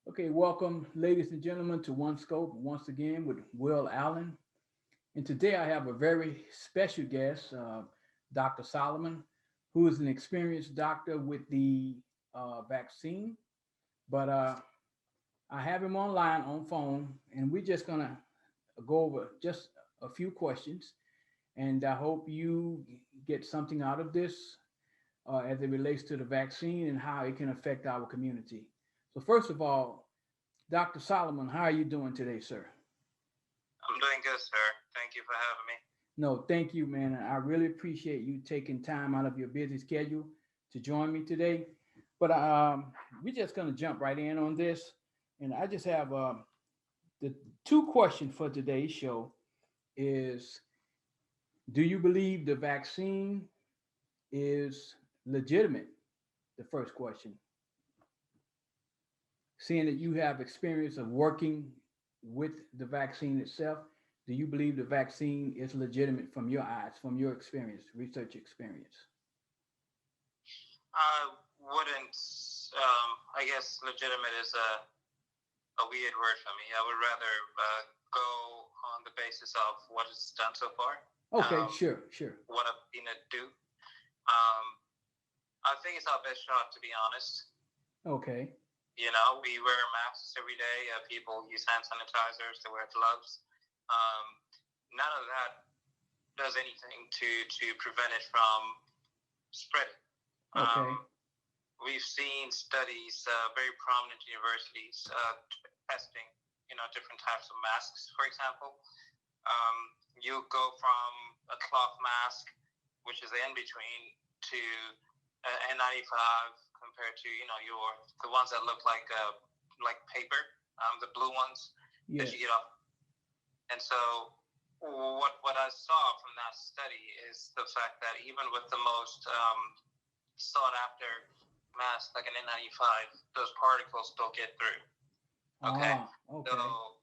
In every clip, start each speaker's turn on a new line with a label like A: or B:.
A: Okay, welcome, ladies and gentlemen, to One Scope once again with Will Allen. And today I have a very special guest, Dr. Solomon, who is an experienced doctor with the vaccine. But I have him online on phone, and we're just going to go over just a few questions. And I hope you get something out of this as it relates to the vaccine and how it can affect our community. So, first of all, Dr. Solomon, how are you doing today, sir?
B: I'm doing good, sir. Thank you for having me.
A: No, thank you, man. I really appreciate you taking time out of your busy schedule to join me today. But we're just going to jump right in on this. And I just have the two questions for today's show is, do you believe the vaccine is legitimate? The first question. Seeing that you have experience of working with the vaccine itself, do you believe the vaccine is legitimate from your eyes, from your experience, research experience?
B: I wouldn't, I guess legitimate is a weird word for me. I would rather go on the basis of what it's done so far,
A: Okay, sure, sure.
B: what I've seen it do. Um, I think it's our best shot, to be honest.
A: Okay,
B: We wear masks every day. People use hand sanitizers, they wear gloves. Um, None of that does anything to prevent it from spreading.
A: okay,
B: Um, we've seen studies, very prominent universities testing, different types of masks. For example, you go from a cloth mask, which is the in between, to N95 compared to the ones that look like paper, the blue ones that
A: yes,
B: you get off. And so what I saw from that study is the fact that even with the most sought after mask like an N95, those particles still get through. Okay,
A: okay,
B: so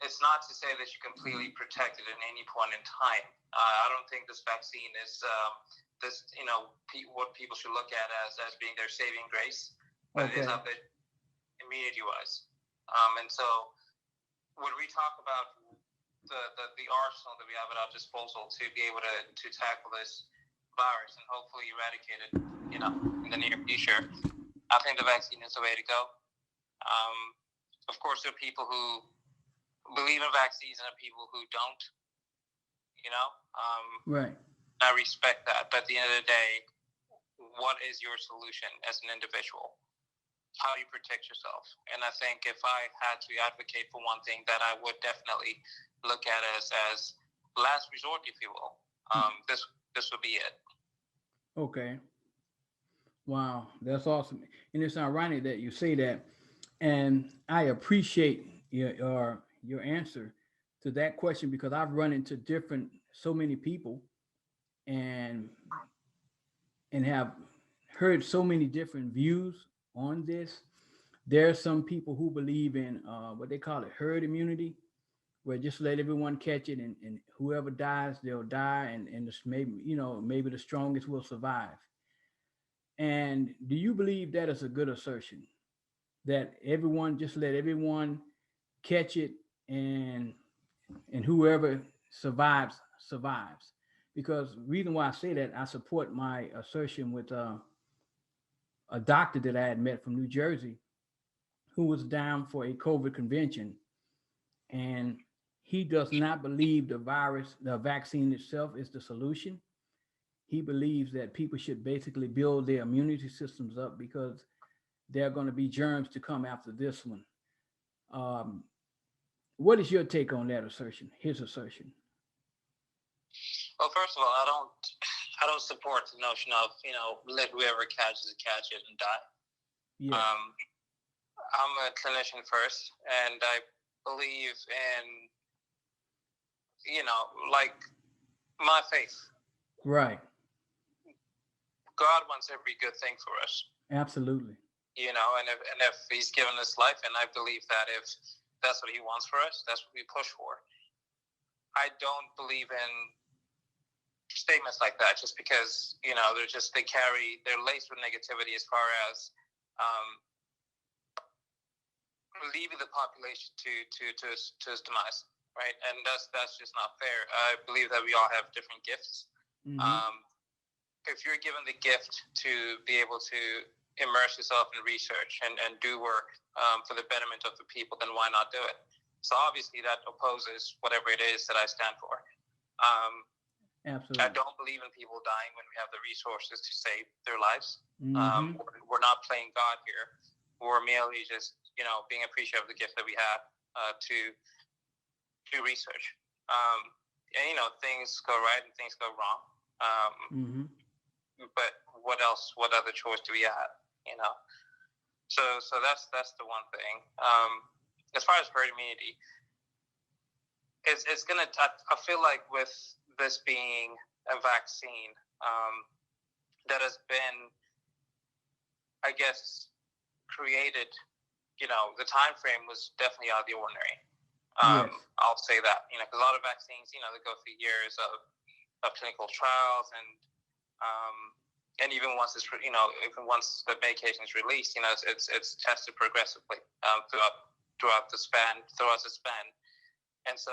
B: it's not to say that you're completely protected at any point in time. I don't think this vaccine is what people should look at as being their saving grace, but it is
A: okay,
B: up there immunity wise. And so when we talk about the arsenal that we have at our disposal to be able to tackle this virus and hopefully eradicate it, in the near future, I think the vaccine is the way to go. Um, of course, there are people who believe in vaccines and people who don't. You know, um,
A: right.
B: I respect that, but at the end of the day, what is your solution as an individual? How do you protect yourself? And I think if I had to advocate for one thing, that I would definitely look at as last resort, if you will. This would be it.
A: Okay, wow, that's awesome. And it's ironic that you say that, and I appreciate your answer to that question because I've run into different so many people and have heard so many different views on this. There are some people who believe in what they call it herd immunity, where just let everyone catch it, and whoever dies, they'll die, and this maybe maybe the strongest will survive. And do you believe that is a good assertion? That everyone just let everyone catch it, and whoever survives survives. Because reason why I say that, I support my assertion with a doctor that I had met from New Jersey who was down for a COVID convention, and he does not believe the vaccine itself is the solution. He believes that people should basically build their immunity systems up because there are going to be germs to come after this one. Um, what is your take on that assertion? His assertion.
B: Well, first of all, I don't support the notion of let whoever catches it catch it and die.
A: Yes.
B: Um, I'm a clinician first, and I believe in like my faith.
A: Right.
B: God wants every good thing for us,
A: Absolutely.
B: and if He's given us life, and I believe that if that's what He wants for us, that's what we push for. I don't believe in statements like that just because they're laced with negativity as far as um, leaving the population to its demise, right? And that's just not fair. I believe that we all have different gifts. If you're given the gift to be able to immerse yourself in research and do work for the betterment of the people, then why not do it? So obviously that opposes whatever it is that I stand for.
A: Absolutely.
B: I don't believe in people dying when we have the resources to save their lives.
A: Mm-hmm.
B: We're not playing God here. We're merely just, being appreciative of the gift that we have to do research. And, things go right and things go wrong. But what else? What other choice do we have? So that's the one thing. As far as herd immunity, it's gonna. I feel like with this being a vaccine that has been, I guess, created. The time frame was definitely out of the ordinary.
A: Yes.
B: I'll say that. Because a lot of vaccines, they go through years of clinical trials and even once even once the medication is released, it's tested progressively throughout the span. And so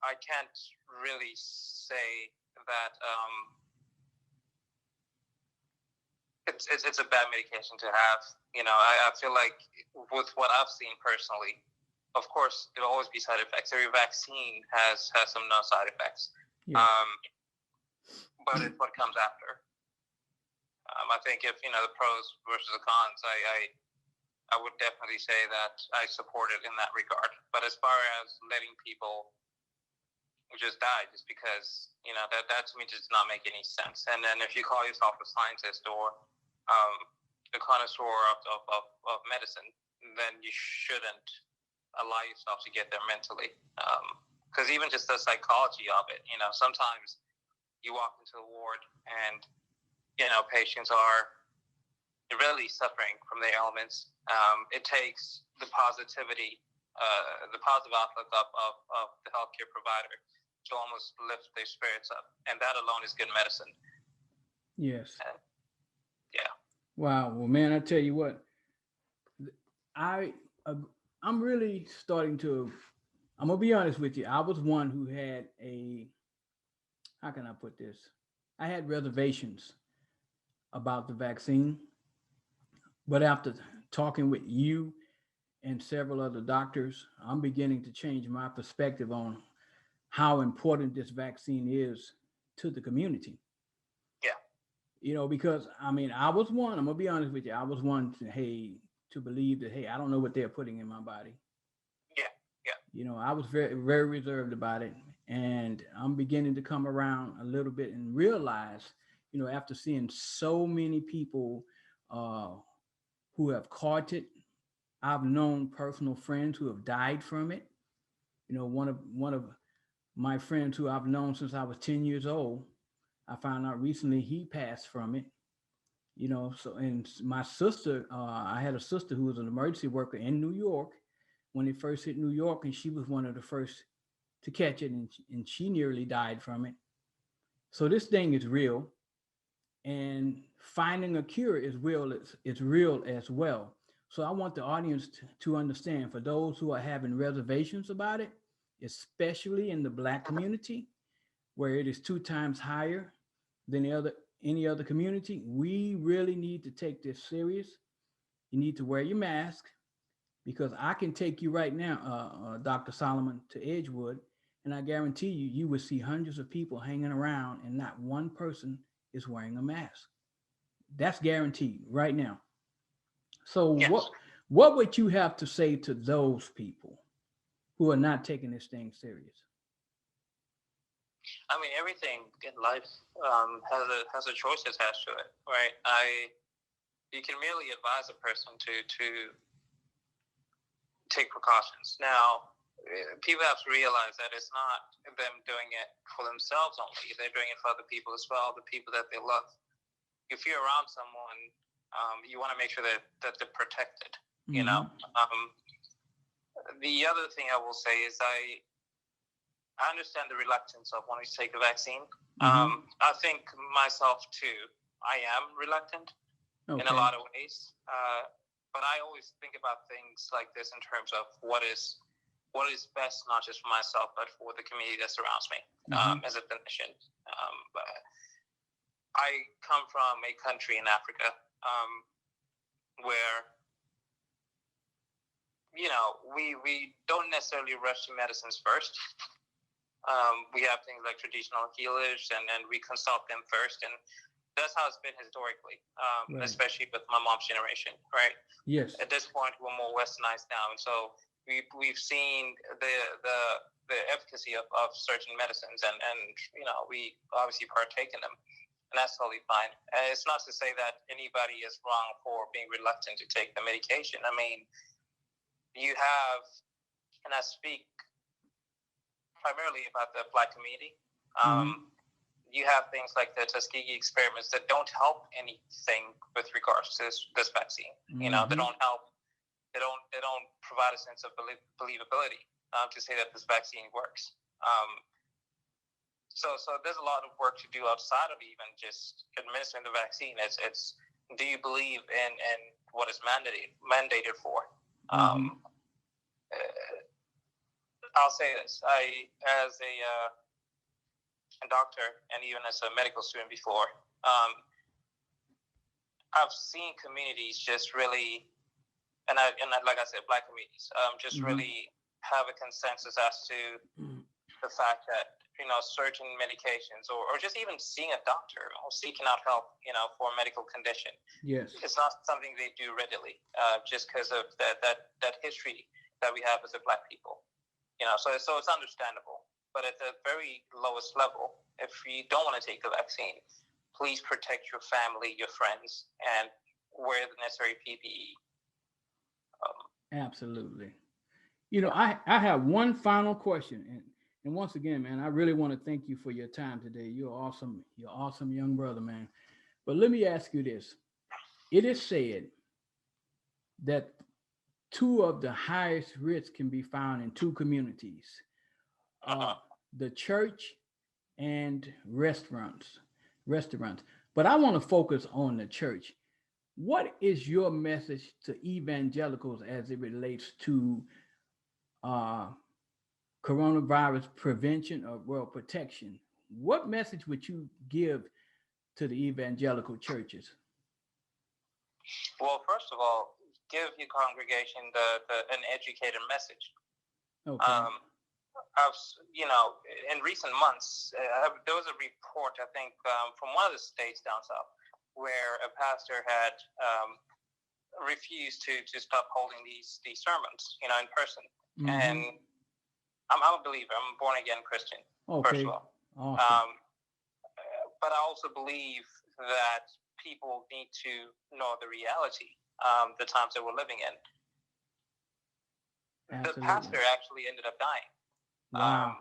B: I can't really say that it's a bad medication to have. I feel like with what I've seen personally, of course, there'll always be side effects. Every vaccine has some no side effects.
A: Yes.
B: But it's what comes after. I think if the pros versus the cons, I would definitely say that I support it in that regard. But as far as letting people just die just because that to me does not make any sense. And then if you call yourself a scientist or a connoisseur of medicine, then you shouldn't allow yourself to get there mentally. Because even just the psychology of it, sometimes you walk into a ward and patients are really suffering from their ailments. It takes the positivity, the positive outlook of the healthcare provider to almost lift their spirits up, and that alone is good medicine.
A: Yes.
B: Yeah.
A: Wow. Well, man, I tell you what, I'm really starting to. I'm gonna be honest with you. I was one who had how can I put this? I had reservations about the vaccine, but after talking with you and several other doctors, I'm beginning to change my perspective on how important this vaccine is to the community.
B: Yeah.
A: Because I was one, I'm gonna be honest with you, I was one to believe that, I don't know what they're putting in my body.
B: Yeah.
A: I was very, very reserved about it. And I'm beginning to come around a little bit and realize, after seeing so many people who have caught it, I've known personal friends who have died from it. One of my friends who I've known since I was 10 years old, I found out recently he passed from it. So, and my sister, I had a sister who was an emergency worker in New York when it first hit New York, and she was one of the first to catch it, and she nearly died from it. So this thing is real, and finding a cure is real. It's real as well. So I want the audience to understand, for those who are having reservations about it, especially in the Black community, where it is 2 times higher than any other community, we really need to take this serious. You need to wear your mask, because I can take you right now, Dr. Solomon, to Edgewood, and I guarantee you will see hundreds of people hanging around and not one person is wearing a mask. That's guaranteed right now. So
B: Yes.
A: what would you have to say to those people who are not taking this thing serious?
B: Everything in life has a choice attached to it, right? You can merely advise a person to take precautions. Now, people have to realize that it's not them doing it for themselves only. They're doing it for other people as well, the people that they love. If you're around someone, you want to make sure that they're protected.
A: Mm-hmm.
B: The other thing I will say is I understand the reluctance of wanting to take the vaccine.
A: Mm-hmm.
B: I think myself too. I am reluctant in a lot of ways, but I always think about things like this in terms of what is best, not just for myself, but for the community that surrounds me. As a clinician, I come from a country in Africa where we don't necessarily rush to medicines first. We have things like traditional healers, and we consult them first, and that's how it's been historically, right. Especially with my mom's generation, right?
A: Yes.
B: At this point, we're more westernized now, and so we've seen the efficacy of certain medicines, and we obviously partake in them, and that's totally fine. And it's not to say that anybody is wrong for being reluctant to take the medication. I mean, you have, and I speak primarily about the Black community. You have things like the Tuskegee experiments that don't help anything with regards to this vaccine. They don't help. They don't provide a sense of believability to say that this vaccine works. So there's a lot of work to do outside of even just administering the vaccine. It's do you believe in what is mandated for? I'll say this: as a doctor and even as a medical student before, I've seen communities just really, and like I said, Black communities, just really have a consensus as to the fact that certain medications or just even seeing a doctor or seeking out help, for a medical condition.
A: Yes,
B: it's not something they do readily, just because of that history that we have as a Black people. So it's understandable. But at the very lowest level, if you don't want to take the vaccine, please protect your family, your friends, and wear the necessary PPE.
A: Absolutely. I have one final question, and once again, man, I really want to thank you for your time today. You're awesome. You're awesome young brother, man. But let me ask you this. It is said that two of the highest risks can be found in two communities, the church and restaurants. But I want to focus on the church. What is your message to evangelicals as it relates to coronavirus prevention or protection? What message would you give to the evangelical churches?
B: Well, first of all, give your congregation an educated message.
A: Okay.
B: In recent months, there was a report, I think, from one of the states down south, where a pastor had refused to stop holding these sermons, in person. And I'm a believer. I'm a born again Christian.
A: Okay.
B: First of all,
A: awesome.
B: but I also believe that people need to know the reality, the times that we're living in. Absolutely. The pastor actually ended up dying.
A: Wow.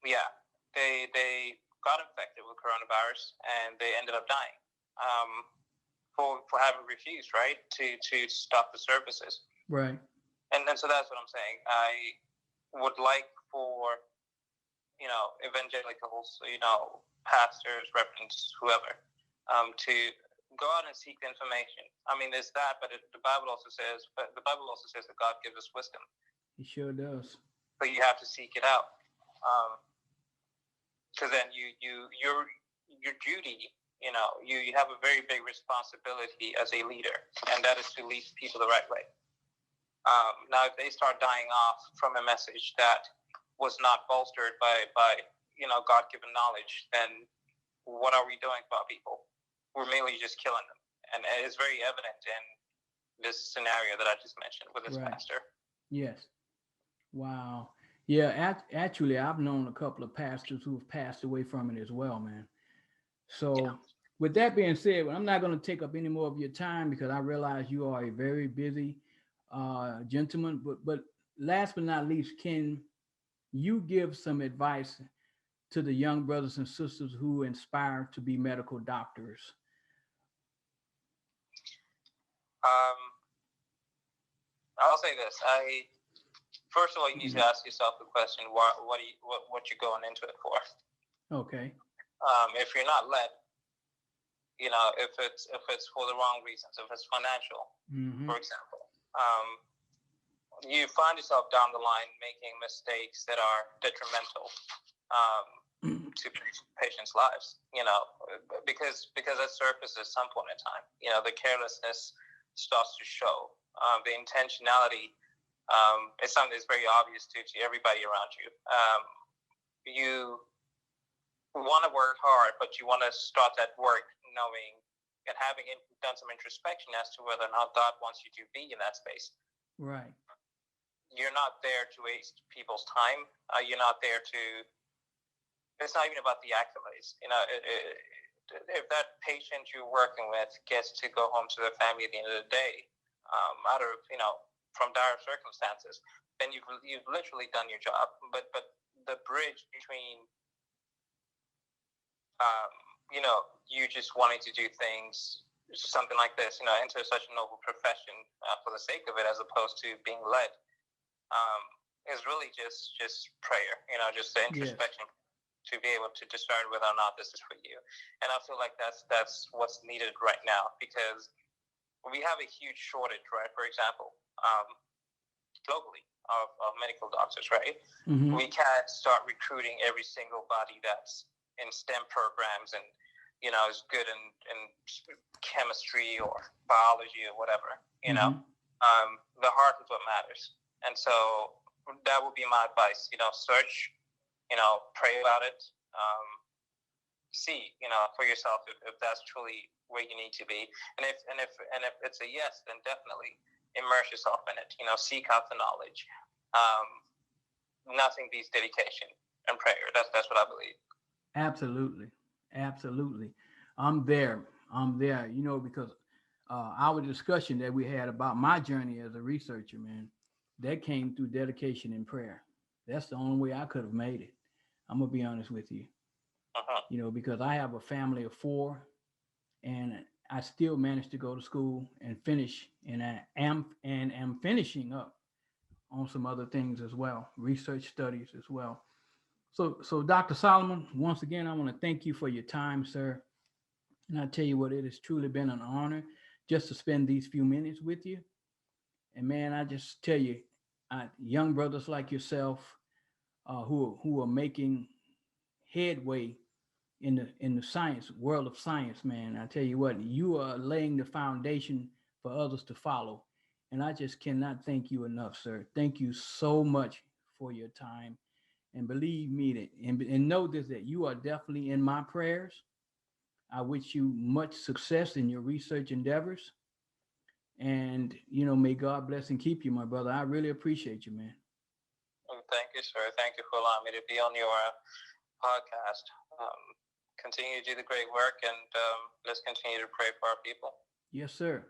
B: They got infected with coronavirus and they ended up dying for having refused, right, to stop the services.
A: Right.
B: And so that's what I'm saying. I would like for evangelicals, pastors, reverends, whoever, to go out and seek the information. I mean, there's that, but the Bible also says that God gives us wisdom.
A: He sure does.
B: But you have to seek it out, because then your duty, you have a very big responsibility as a leader, and that is to lead people the right way. Now, if they start dying off from a message that was not bolstered by God-given knowledge, then what are we doing about people? We're mainly just killing them, and it's very evident in this scenario that I just mentioned with this pastor.
A: Yes. Wow. Yeah, actually, I've known a couple of pastors who have passed away from it as well, man. So with that being said, I'm not going to take up any more of your time because I realize you are a very busy gentleman. But last but not least, can you give some advice to the young brothers and sisters who aspire to be medical doctors?
B: I'll say this. First of all, you need to ask yourself the question: what you're going into it for?
A: Okay.
B: If you're not led, if it's for the wrong reasons, if it's financial, for example, you find yourself down the line making mistakes that are detrimental to patients' lives, because that surfaces some point in time. The carelessness starts to show. The intentionality is something that's very obvious to everybody around you. You want to work hard, but you want to start that work knowing and having done some introspection as to whether or not God wants you to be in that space.
A: Right.
B: You're not there to waste people's time. You're not there to. It's not even about the accolades. If that patient you're working with gets to go home to their family at the end of the day, out of from dire circumstances, then you've literally done your job. But the bridge between you just wanting to do things, something like this, into such a noble profession for the sake of it, as opposed to being led, is really just prayer, just the introspection. Yes. To be able to discern whether or not this is for you. And I feel like that's what's needed right now, because we have a huge shortage, right? For example, globally of medical doctors, right? Mm-hmm. We can't start recruiting every single body that's in STEM programs and, is good in chemistry or biology or whatever, mm-hmm. The heart is what matters. And so that would be my advice, search, pray about it, see, for yourself if that's truly where you need to be. And if it's a yes, then definitely immerse yourself in it, seek out the knowledge. Nothing beats dedication and prayer. That's what I believe.
A: Absolutely. I'm there, because our discussion that we had about my journey as a researcher, man, that came through dedication and prayer. That's the only way I could have made it. I'm going to be honest with you, because I have a family of 4 and I still managed to go to school and finish, and I am finishing up on some other things as well, research studies as well. So Dr. Solomon, once again, I want to thank you for your time, sir. And I tell you what, it has truly been an honor just to spend these few minutes with you. And man, I just tell you, young brothers like yourself, who are making headway in the science world of science, man. I tell you what, you are laying the foundation for others to follow, and I just cannot thank you enough, sir. Thank you so much for your time, and believe me that, and know this, that you are definitely in my prayers. I wish you much success in your research endeavors, and may God bless and keep you, my brother. I really appreciate you, man.
B: Thank you, sir. Thank you for allowing me to be on your podcast. Continue to do the great work, and let's continue to pray for our people.
A: Yes, sir.